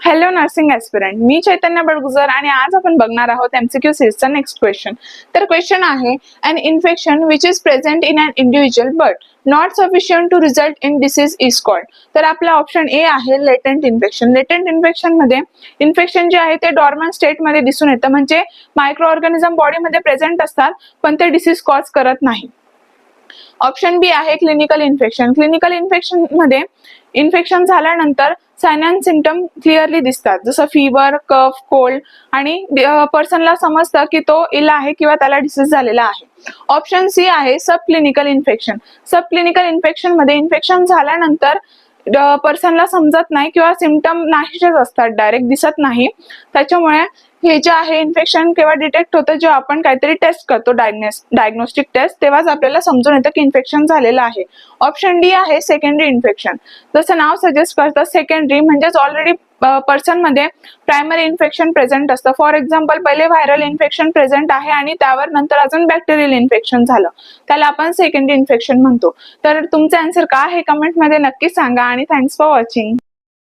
Hello nursing aspirant, मी चैतन्य बडगुजर आणि आज आपण बघणार आहोत एमसीक्यू सीरीजचा नेक्स्ट क्वेश्चन. तर क्वेश्चन आहे, an infection which is present in an individual but not sufficient to result in disease is called. तर आपला ऑप्शन ए आहे लेटेंट इन्फेक्शन. लेटेंट इन्फेक्शन मध्ये इन्फेक्शन जे आहे ते डॉर्मंट स्टेट मध्ये दिसून येतं, म्हणजे मायक्रो ऑर्गॅनिझम बॉडीमध्ये प्रेझेंट असतात पण ते डिसीज कॉज करत नाही. ऑप्शन बी आहे क्लिनिकल इन्फेक्शन. क्लिनिकल इन्फेक्शन मध्ये इन्फेक्शन झाल्यानंतर साइन अँड सिम्पटम क्लिअरली दिसतात, जसं फीवर, कफ, कोल्ड, आणि पर्सनला समजतं की तो इल आहे किंवा त्याला डिसीज झालेला आहे. ऑप्शन सी आहे सब क्लिनिकल इन्फेक्शन. सब क्लिनिकल इन्फेक्शन मध्ये इन्फेक्शन झाल्यानंतर पर्सनला समजत नाही किंवा सिम्पटम नाहीसेच असतात, डायरेक्ट दिसत नाही. त्याच्यामुळे हे जे आहे इन्फेक्शन केव्हा डिटेक्ट होतं, जेव्हा आपण काहीतरी टेस्ट करतो, डायग्नोस्टिक टेस्ट, तेव्हाच आपल्याला समजून येतं की इन्फेक्शन झालेलं आहे. ऑप्शन डी आहे सेकंडरी इन्फेक्शन. जसं नाव सजेस्ट करतं, सेकंडरी म्हणजेच ऑलरेडी पर्सन मध्ये प्रायमरी इन्फेक्शन प्रेझेंट असतं. फॉर एक्झाम्पल, पहिले व्हायरल इन्फेक्शन प्रेझेंट आहे आणि त्यावर नंतर अजून बॅक्टेरियल इन्फेक्शन झालं, त्याला आपण सेकंडरी इन्फेक्शन म्हणतो. तर तुमचा आन्सर काय आहे कमेंट मध्ये नक्की सांगा आणि थँक्स फॉर वॉचिंग.